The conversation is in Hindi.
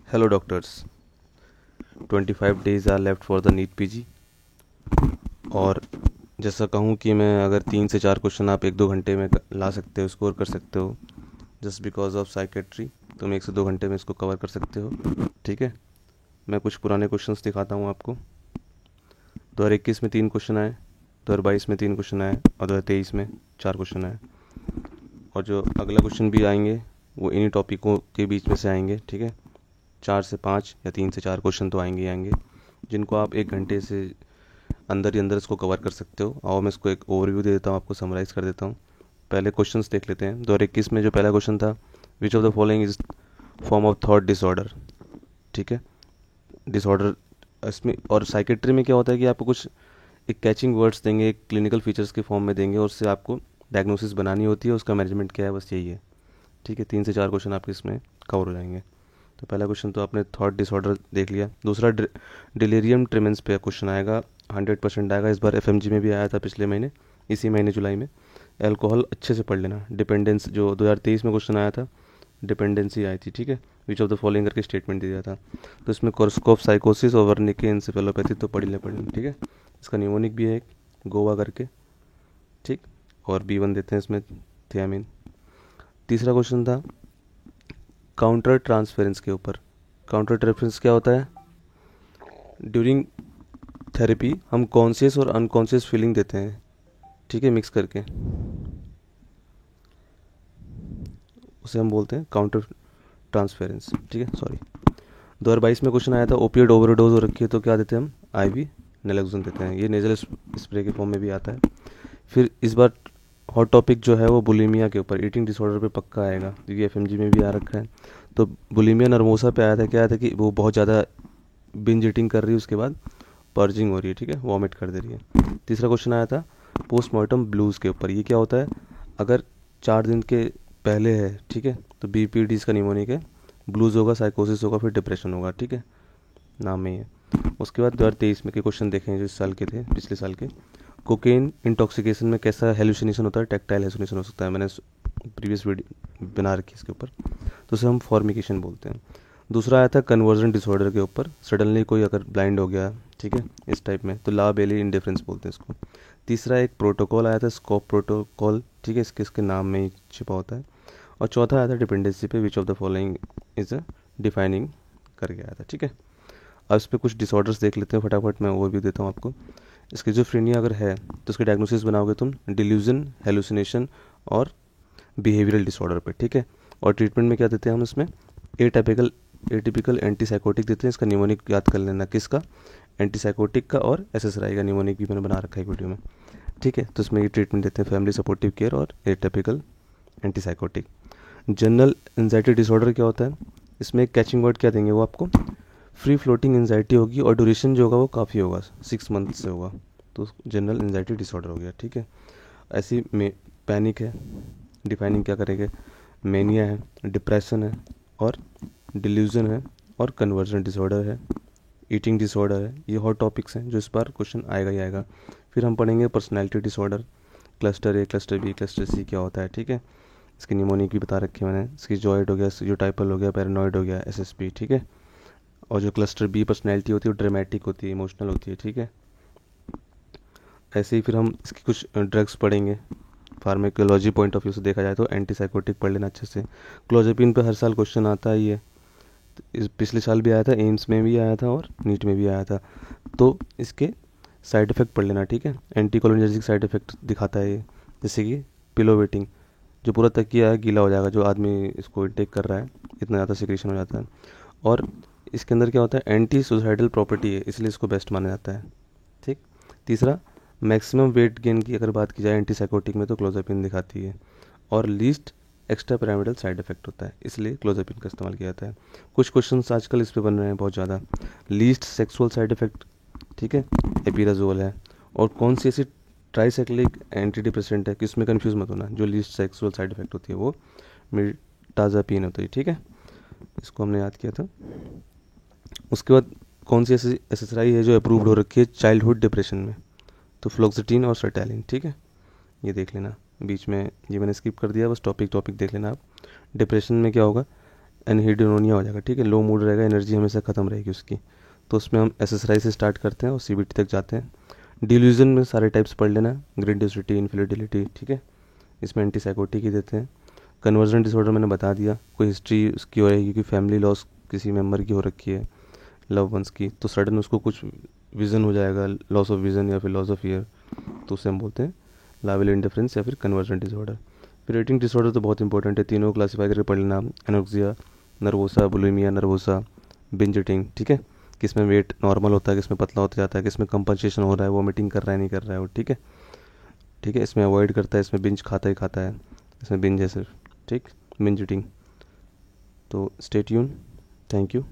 Hello doctors, 25 days are left for the NEET PG. और जैसा कहूँ कि मैं अगर 3 से 4 क्वेश्चन आप 1-2 घंटे में ला सकते हो, स्कोर कर सकते हो जस्ट बिकॉज ऑफ साइकेट्री, तुम 1 से 2 घंटे में इसको कवर कर सकते हो। ठीक है, मैं कुछ पुराने क्वेश्चंस दिखाता हूँ आपको। 2021 में 3 क्वेश्चन आए, 2022 में 3 क्वेश्चन आए और 2023 में 4 क्वेश्चन आए। और जो अगला क्वेश्चन भी आएंगे वो इन्हीं टॉपिकों के बीच में से आएंगे। ठीक है, 4 से 5 या 3 से 4 क्वेश्चन तो आएंगे ही आएंगे, जिनको आप 1 घंटे से अंदर ही अंदर इसको कवर कर सकते हो। और मैं इसको एक ओवरव्यू दे देता हूँ, आपको समराइज़ कर देता हूँ। पहले क्वेश्चंस देख लेते हैं। 2021 में जो पहला क्वेश्चन था, which of the following is form of thought disorder. ठीक है, डिसऑर्डर इसमें और साइकेट्री में क्या होता है कि आपको कुछ एक कैचिंग वर्ड्स देंगे, एक क्लिनिकल फीचर्स के फॉर्म में देंगे, और उससे आपको डायग्नोसिस बनानी होती है, उसका मैनेजमेंट क्या है, बस यही है। ठीक है, 3 से 4 क्वेश्चन आपके इसमें कवर हो जाएंगे। तो पहला क्वेश्चन तो आपने थॉट डिसऑर्डर देख लिया। दूसरा डिलीरियम ट्रेमेंस पे क्वेश्चन आएगा, 100% आएगा। इस बार एफएमजी में भी आया था पिछले महीने, इसी महीने जुलाई में। अल्कोहल अच्छे से पढ़ लेना। डिपेंडेंस जो 2023 में क्वेश्चन आया था, डिपेंडेंसी आई थी। ठीक है, विच ऑफ द फॉलोइंग करके स्टेटमेंट दिया था। तो इसमें कोर्सकोफ साइकोसिस और वर्निके एंसेफेलोपैथी तो पढ़ लें। ठीक है, इसका न्यूमोनिक भी है एक, गोवा करके। ठीक, और B1 देते हैं इसमें, थियामिन। तीसरा क्वेश्चन था काउंटर ट्रांसफेरेंस के ऊपर। काउंटर ट्रांसफेरेंस क्या होता है? ड्यूरिंग थेरेपी हम कॉन्शियस और अनकॉन्शियस फीलिंग देते हैं, ठीक है, मिक्स करके, उसे हम बोलते हैं काउंटर ट्रांसफेरेंस। ठीक है, सॉरी। 2022 में क्वेश्चन आया था, ओपिएड ओवरडोज हो रखी है तो क्या देते हैं हम? IV नैलोक्सोन देते हैं। ये नेजल स्प्रे के फॉर्म में भी आता है। फिर इस बार हॉट टॉपिक जो है वो बुलिमिया के ऊपर, ईटिंग डिसऑर्डर पे पक्का आएगा, क्योंकि एफएमजी में भी आ रखा है। तो बुलिमिया नर्मोसा पे आया था, क्या आया था कि वो बहुत ज़्यादा बिंज ईटिंग कर रही है, उसके बाद पर्जिंग हो रही है। ठीक है, वॉमिट कर दे रही है। तीसरा क्वेश्चन आया था पोस्टमार्टम ब्लूज़ के ऊपर। ये क्या होता है? अगर 4 दिन के पहले है, ठीक है, तो BPD इसका निमोनिक है, ब्लूज़ होगा, साइकोसिस होगा, फिर डिप्रेशन होगा। ठीक है, नाम में ही है। उसके बाद 2023 में के क्वेश्चन देखें जो इस साल के थे, पिछले साल के। कोकेन इंटॉक्सिकेशन में कैसा हेलुसिनेशन होता है? टैक्टाइल हेलुसिनेशन हो सकता है, मैंने प्रीवियस वीडियो बना रखी है इसके ऊपर। तो उसे हम फॉर्मिकेशन बोलते हैं। दूसरा आया था कन्वर्जन डिसऑर्डर के ऊपर। सडनली कोई अगर ब्लाइंड हो गया, ठीक है, इस टाइप में, तो ला बेली इंडिफरेंस बोलते हैं इसको। तीसरा एक प्रोटोकॉल आया था, स्कोप प्रोटोकॉल। ठीक है, इसके नाम में ही छिपा होता है। और चौथा आया था डिपेंडेंसी पे, which of the following is a defining करके आया था। ठीक है, अब इस पर कुछ डिसऑर्डर्स देख लेते हैं फटाफट, मैं ओवरव्यू देता हूँ आपको। स्किज़ोफ्रेनिया अगर है तो उसके डायग्नोसिस बनाओगे तुम डिल्यूजन, हेलुसिनेशन और बिहेवियरल डिसऑर्डर पे। ठीक है, और ट्रीटमेंट में क्या देते हैं हम इसमें? एटिपिकल एंटीसाइकोटिक देते हैं। इसका निमोनिक याद कर लेना, किसका? एंटीसाइकोटिक का और SSRI का निमोनिक भी मैंने बना रखा है वीडियो में। ठीक है, तो इसमें ये ट्रीटमेंट देते हैं फैमिली सपोर्टिव केयर और atypical antipsychotic. General anxiety disorder क्या होता है? इसमें एक कैचिंग वर्ड क्या देंगे वो आपको? फ्री फ्लोटिंग एंजाइटी होगी, और ड्यूरेशन जो होगा वो काफ़ी होगा, 6 मंथ से होगा, तो जनरल एंजाइटी डिसऑर्डर हो गया। ठीक है, ऐसी में पैनिक है, डिफाइनिंग क्या करेंगे? मेनिया है, डिप्रेशन है, और डिल्यूजन है, और कन्वर्जन डिसऑर्डर है, ईटिंग डिसऑर्डर है। ये हॉट टॉपिक्स हैं जो इस बार क्वेश्चन आएगा ही आएगा। फिर हम पढ़ेंगे personality disorder, cluster A, cluster B, cluster C क्या होता है। ठीक है, इसकी निमोनिक भी बता रखी है मैंने। स्किज़ॉइड हो गया, स्टीरियोटाइपल हो गया, पैरानॉइड हो गया, SSP। ठीक है, और जो क्लस्टर B पर्सनैलिटी होती है वो ड्रामेटिक होती है, इमोशनल होती है। ठीक है, ऐसे ही फिर हम इसकी कुछ ड्रग्स पढ़ेंगे। फार्मेकोलॉजी पॉइंट ऑफ व्यू से देखा जाए तो एंटीसाइकोटिक पढ़ लेना अच्छे से। क्लोज़ेपिन पे हर साल क्वेश्चन आता ही है, इस पिछले साल भी आया था, एम्स में भी आया था और नीट में भी आया था। तो इसके साइड इफ़ेक्ट पढ़ लेना। ठीक है, एंटीकोलिनर्जिक साइड इफ़ेक्ट दिखाता है ये, जैसे कि पिलो वेटिंग, जो पूरा तकिया है गीला हो जाएगा जो आदमी इसको इंटेक कर रहा है, इतना ज़्यादा सिक्रेशन हो जाता है। और इसके अंदर क्या होता है? एंटी सुसाइडल प्रॉपर्टी है, इसलिए इसको बेस्ट माना जाता है। ठीक, तीसरा मैक्सिमम वेट गेन की अगर बात की जाए एंटीसाइकोटिक में तो क्लोज़ेपिन दिखाती है। और least extra pyramidal side effect होता है, इसलिए क्लोज़ेपिन का इस्तेमाल किया जाता है। कुछ क्वेश्चंस आजकल इस पे बन रहे हैं बहुत ज़्यादा। लीस्ट सेक्सुअल साइड इफेक्ट, ठीक है, एपिराजोल है। और कौन सी ऐसी ट्राईसाइक्लिक एंटी डिप्रेसेंट है कि इसमें कन्फ्यूज़ मत होना, जो लीस्ट सेक्सुअल साइड इफेक्ट होती है वो मिर्टाज़ापिन होती है। ठीक है, इसको हमने याद किया था। उसके बाद कौन सी ऐसी SSRI है जो अप्रूव्ड हो रखी है चाइल्डहुड डिप्रेशन में? तो फ्लोक्सिटिन और सर्टैलिन। ठीक है, ये देख लेना। बीच में ये मैंने स्किप कर दिया, बस टॉपिक देख लेना आप। डिप्रेशन में क्या होगा? एनहीडोनिया हो जाएगा, ठीक है, लो मूड रहेगा, एनर्जी हमेशा ख़त्म रहेगी उसकी। तो उसमें हम एसएसआई से स्टार्ट करते हैं और सीबीटी तक जाते हैं। डिल्यूजन में सारे टाइप्स पढ़ लेना है, ग्रेंडियोसिटी, इन्फिडेलिटी, ठीक है, इसमें एंटीसाइकोटिक ही देते हैं। कन्वर्जन डिसऑर्डर मैंने बता दिया, कोई हिस्ट्री उसकी हो रहेगी कि फैमिली लॉस किसी मेम्बर की हो रखी है, लव वंस की, तो सडन उसको कुछ विज़न हो जाएगा, लॉस ऑफ विज़न या फिर लॉस ऑफ ईयर, तो उसे हम बोलते हैं लाइवल इंडिफरेंस या फिर कन्वर्जन डिसऑर्डर। फिर ईटिंग डिसऑर्डर तो बहुत इंपॉर्टेंट है, तीनों क्लासीफाई करके पढ़ लेना, anoxia, nervosa, bulimia nervosa, binge eating, ठीक है, किस में वेट नॉर्मल होता है, किस में पतला होता जाता है, किस में कंपनसेशन हो रहा है, वॉमिटिंग कर रहा है नहीं कर रहा है वो, ठीक है, ठीक है, इसमें अवॉइड करता है, इसमें बिंज खाता ही खाता है, इसमें बिंज है सिर्फ, ठीक, बिंज ईटिंग। तो स्टे ट्यून, थैंक यू।